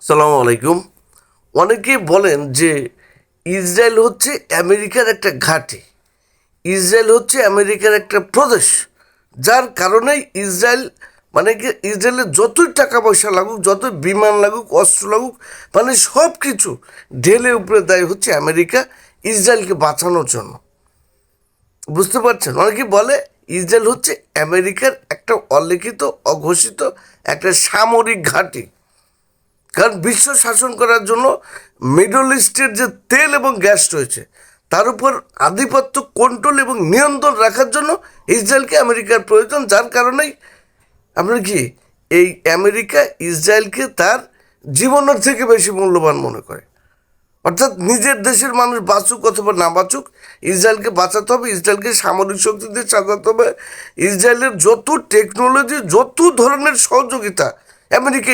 সালামু আলাইকুম। অনেকেই বলেন যে ইসরায়েল হচ্ছে আমেরিকার একটা ঘাঁটি, ইসরায়েল হচ্ছে আমেরিকার একটা প্রদেশ, যার কারণেই ইসরায়েল মানে কি ইসরায়েলের যতই টাকা পয়সা লাগুক, যতই বিমান লাগুক, অস্ত্র লাগুক, মানে সব কিছু ঢেলে উপরে দেয় হচ্ছে আমেরিকা ইসরায়েলকে বাঁচানোর জন্য। বুঝতে পারছেন? অনেকেই বলে ইসরায়েল হচ্ছে আমেরিকার একটা অলিখিত অঘোষিত একটা সামরিক ঘাঁটি। কারণ বিশ্ব শাসন করার জন্য মিডল ইস্টের যে তেল এবং গ্যাস রয়েছে তার উপর আধিপত্য, কন্ট্রোল এবং নিয়ন্ত্রণ রাখার জন্য ইসরায়েলকে আমেরিকার প্রয়োজন। যার কারণেই আমরা কি এই আমেরিকা ইসরায়েলকে তার জীবনের থেকে বেশি মূল্যবান মনে করে। অর্থাৎ নিজের দেশের মানুষ বাঁচুক অথবা না বাঁচুক, ইসরায়েলকে বাঁচাতে হবে, ইসরায়েলকে সামরিক শক্তি দিয়ে সাজাতে হবে। ইসরায়েলের যত টেকনোলজি, যত ধরনের সহযোগিতা আমেরিকা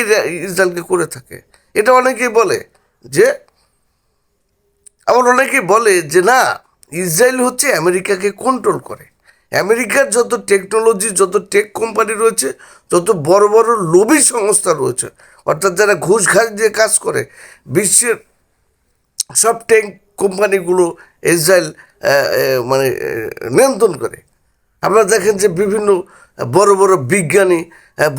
ইসরায়েলকে করে থাকে। এটা অনেকেই বলে যে, আবার অনেকেই বলে যে না, ইসরায়েল হচ্ছে আমেরিকাকে কন্ট্রোল করে। আমেরিকার যত টেকনোলজি, যত টেক কোম্পানি রয়েছে, যত বড় বড় লোভী সংস্থা রয়েছে, অর্থাৎ যারা ঘুষ ঘাস দিয়ে কাজ করে, বিশ্বের সব টেক কোম্পানিগুলো ইসরায়েল মানে নিয়ন্ত্রণ করে। আপনারা দেখেন যে বিভিন্ন বড় বড় বিজ্ঞানী,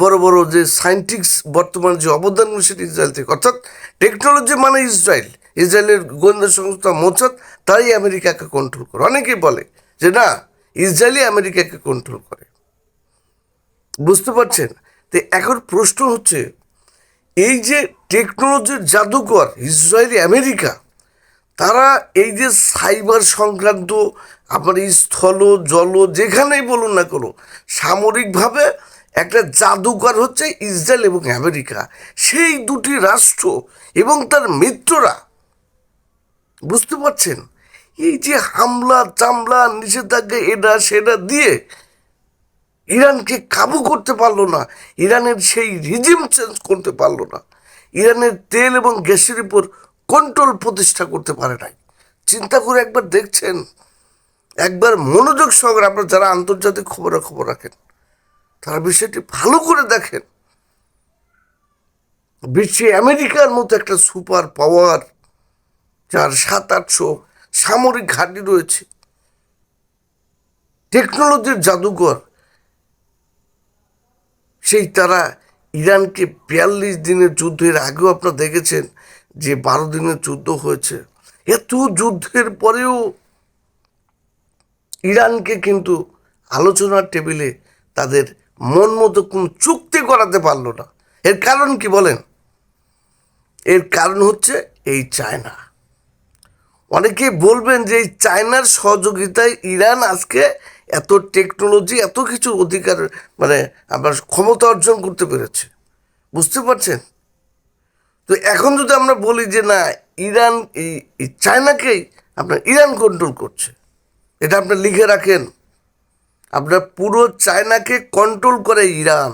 বড় বড় যে সায়েন্টিস্ট বর্তমানে যে অবদান সেটা ইসরায়েল থেকে। অর্থাৎ টেকনোলজি মানে ইসরায়েল, ইসরায়েলের গোয়েন্দা সংস্থা মোসাদ, তাই আমেরিকাকে কন্ট্রোল করে। অনেকেই বলে যে না, ইসরায়েলই আমেরিকাকে কন্ট্রোল করে। বুঝতে পারছেন? তো এখন প্রশ্ন হচ্ছে, এই যে টেকনোলজির জাদুকর ইসরায়েলি আমেরিকা, তারা এই যে সাইবার সংক্রান্ত আপনার স্থল জল যেখানেই বলুন না কেন, সামরিকভাবে একটা জাদুকর হচ্ছে ইসরায়েল এবং আমেরিকা। সেই দুটি রাষ্ট্র এবং তার মিত্ররা, বুঝতে পারছেন, এই যে হামলা চামলা নিষেধাজ্ঞা এটা সেটা দিয়ে ইরানকে কাবু করতে পারলো না, ইরানের সেই রিজিম চেঞ্জ করতে পারলো না, ইরানের তেল এবং গ্যাসের উপর কন্ট্রোল প্রতিষ্ঠা করতে পারে নাই। চিন্তা করে একবার দেখছেন, একবার মনোযোগ সহকারে আপনারা যারা আন্তর্জাতিক খবর রাখেন তারা বিষয়টি ভালো করে দেখেন। বিশ্বে আমেরিকার মতো একটা সুপার পাওয়ার, যার 700-800 সামরিক ঘাঁটি রয়েছে, টেকনোলজির জাদুঘর, সেই তারা ইরানকে 42 দিনের যুদ্ধের আগেও আপনারা দেখেছেন যে 12 দিনের যুদ্ধ হয়েছে। এত যুদ্ধের পরেও ইরানকে কিন্তু আলোচনার টেবিলে তাদের মন মতো কোনো চুক্তি করাতে পারলো না। এর কারণ কি বলেন? এর কারণ হচ্ছে এই চায়না। অনেকেই বলবেন যে এই চায়নার সহযোগিতায় ইরান আজকে এত টেকনোলজি, এত কিছু অধিকার মানে আপনার ক্ষমতা অর্জন করতে পেরেছে। বুঝতে পারছেন? তো এখন যদি আমরা বলি যে না, ইরান এই চায়নাকেই আপনার ইরান কন্ট্রোল করছে, এটা আপনি লিখে রাখেন। আপনার পুরো চায়নাকে কন্ট্রোল করে ইরান।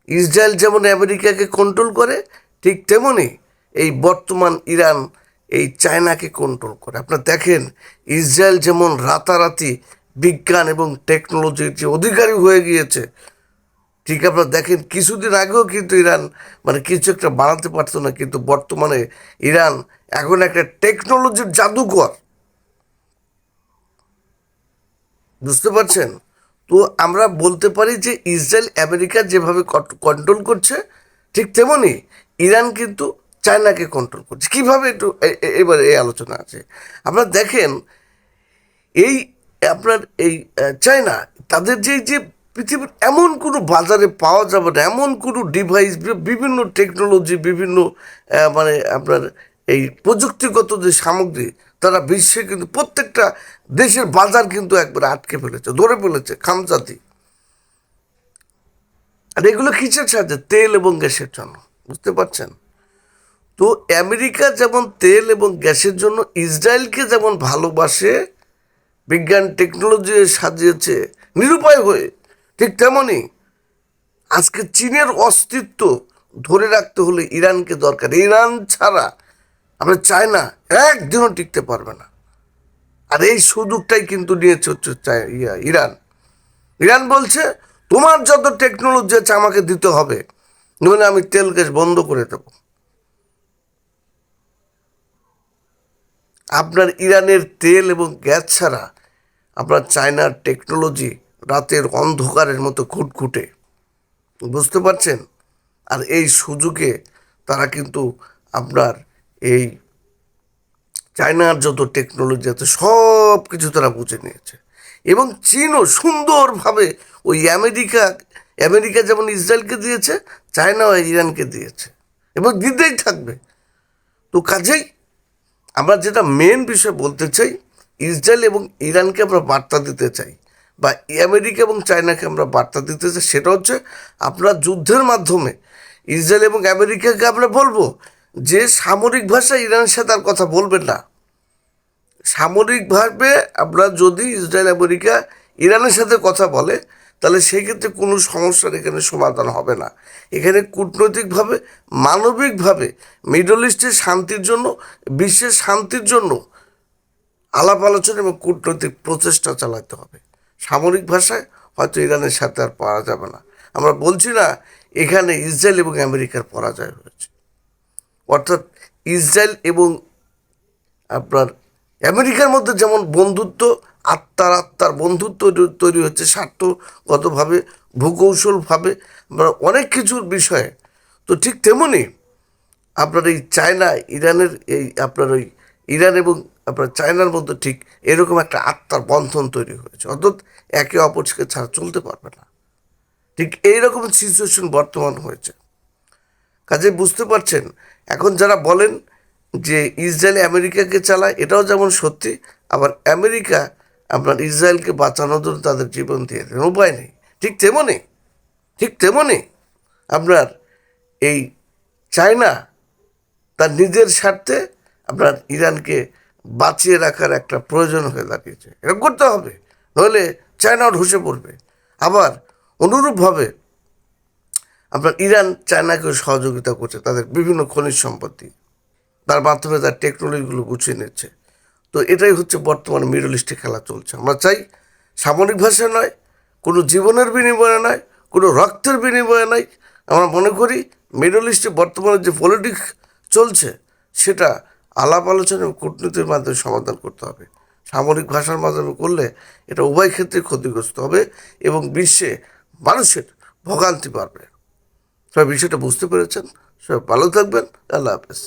ইসরায়েল যেমন আমেরিকাকে কন্ট্রোল করে, ঠিক তেমনি এই বর্তমান ইরান এই চায়নাকে কন্ট্রোল করে। আপনার দেখেন, ইসরায়েল যেমন রাতারাতি বিজ্ঞান এবং টেকনোলজির যে অধিকারী হয়ে গিয়েছে, ঠিক আপনারা দেখেন কিছুদিন আগেও কিন্তু ইরান মানে কিছু একটা বানাতে পারতো না, কিন্তু বর্তমানে ইরান এখন একটা টেকনোলজির জাদুঘর। বুঝতে পারছেন? তো আমরা বলতে পারি যে ইসরায়েল আমেরিকা যেভাবে কন্ট্রোল করছে, ঠিক তেমনি ইরান কিন্তু চায়নাকে কন্ট্রোল করছে। কীভাবে একটু এবারে এই আলোচনা আছে। আপনারা দেখেন, এই আপনার এই চায়না, তাদের যে পৃথিবীর এমন কোনো বাজারে পাওয়া যাবে না এমন কোনো ডিভাইস, বিভিন্ন টেকনোলজি, বিভিন্ন মানে আপনার এই প্রযুক্তিগত যে সামগ্রী, তারা বিশ্বে কিন্তু প্রত্যেকটা দেশের বাজার কিন্তু একবার আটকে ফেলেছে, ধরে ফেলেছে খামচাতি। আর এগুলো কিসের সাথে? তেল এবং গ্যাসের জন্য। বুঝতে পারছেন? তো আমেরিকা যেমন তেল এবং গ্যাসের জন্য ইসরায়েলকে যেমন ভালোবাসে, বিজ্ঞান টেকনোলজি সাজিয়েছে নিরুপায় হয়ে, ঠিক তেমনই আজকে চীনের অস্তিত্ব ধরে রাখতে হলে ইরানকে দরকার। ইরান ছাড়া আমরা চায়না একদিনও টিকতে পারবে না। আর এই সুযোগটাই কিন্তু নিয়েছে হচ্ছে ইরান। ইরান বলছে তোমার যত টেকনোলজি আছে আমাকে দিতে হবে, মানে আমি তেল গ্যাস বন্ধ করে দেব। আপনার ইরানের তেল এবং গ্যাস ছাড়া আপনার চায়নার টেকনোলজি রাতের অন্ধকারের মতো খুঁটখুঁটে, বুঝতে পারছেন? আর এই সুযোগে তারা কিন্তু আপনার এই চায়নার যত টেকনোলজি আছে সব কিছু তারা বুঝে নিয়েছে। এবং চীনও সুন্দরভাবে ওই আমেরিকা যেমন ইসরায়েলকে দিয়েছে, চায়নাও ইরানকে দিয়েছে এবং দিতেই থাকবে। তো কাজেই আমরা যেটা মেন বিষয় বলতে চাই, ইসরায়েল এবং ইরানকে আমরা বার্তা দিতে চাই, বা আমেরিকা এবং চায়নাকে আমরা বার্তা দিতে চাই, সেটা হচ্ছে আপনার যুদ্ধের মাধ্যমে ইসরায়েল এবং আমেরিকাকে আমরা বলবো যে সামরিক ভাষায় ইরানের সাথে আর কথা বলবেন না। সামরিকভাবে আমরা যদি ইসরায়েল আমেরিকা ইরানের সাথে কথা বলে, তাহলে সেই ক্ষেত্রে কোনো সমস্যার এখানে সমাধান হবে না। এখানে কূটনৈতিকভাবে, মানবিকভাবে, মিডল ইস্টের শান্তির জন্য, বিশ্বের শান্তির জন্য আলাপ আলোচনা এবং কূটনৈতিক প্রচেষ্টা চালাতে হবে। সামরিক ভাষায় হয়তো ইরানের সাথে আর পারা যাবে না। আমরা বলছি না এখানে ইসরায়েল এবং আমেরিকার পরাজয় হয়েছে, অর্থাৎ ইসরায়েল এবং আপনার আমেরিকার মধ্যে যেমন বন্ধুত্ব, আত্মার বন্ধুত্ব তৈরি হচ্ছে স্বার্থগতভাবে, ভূকৌশলভাবে, অনেক কিছুর বিষয়ে। তো ঠিক তেমনি আপনার এই চায়না ইরানের আপনার ওই ইরান এবং আপনার চায়নার মধ্যে ঠিক এরকম একটা আত্মার বন্ধন তৈরি হয়েছে, অর্থাৎ একে অপরকে ছাড়া চলতে পারবে না। ঠিক এইরকম সিচুয়েশন বর্তমান হয়েছে। কাজে বুঝতে পারছেন, এখন যারা বলেন যে ইসরায়েল আমেরিকাকে চালায়, এটাও যেমন সত্যি, আবার আমেরিকা আপনার ইসরায়েলকে বাঁচানোর জন্য তাদের জীবন দিয়ে দেন, উপায় নেই। ঠিক তেমনি আপনার এই চায়না তার নিজের স্বার্থে আপনার ইরানকে বাঁচিয়ে রাখার একটা প্রয়োজন হয়ে দাঁড়িয়েছে। এটা করতে হবে, নইলে চায়নাও ঢুসে পড়বে। আবার অনুরূপভাবে আপনার ইরান চায়নাকে সহযোগিতা করছে তাদের বিভিন্ন খনিজ সম্পত্তি, তার মাধ্যমে তার টেকনোলজিগুলো গুছিয়ে নিচ্ছে। তো এটাই হচ্ছে বর্তমানে মিডল ইস্টে খেলা চলছে। আমরা চাই সামরিক ভাষা নয়, কোনো জীবনের বিনিময়ে নয়, কোনো রক্তের বিনিময়ে নয়। আমরা মনে করি মিডল ইস্টে বর্তমানে যে পলিটিক্স চলছে সেটা আলাপ আলোচনা এবং কূটনীতির মাধ্যমে সমাধান করতে হবে। সামরিক ভাষার মাধ্যমে করলে এটা উভয় ক্ষেত্রে ক্ষতিগ্রস্ত হবে এবং বিশ্বে মানুষের ভোগান্তি বাড়বে। সবাই বিষয়টা বুঝতে পেরেছেন। সবাই ভালো থাকবেন। আল্লাহ হাফেজ।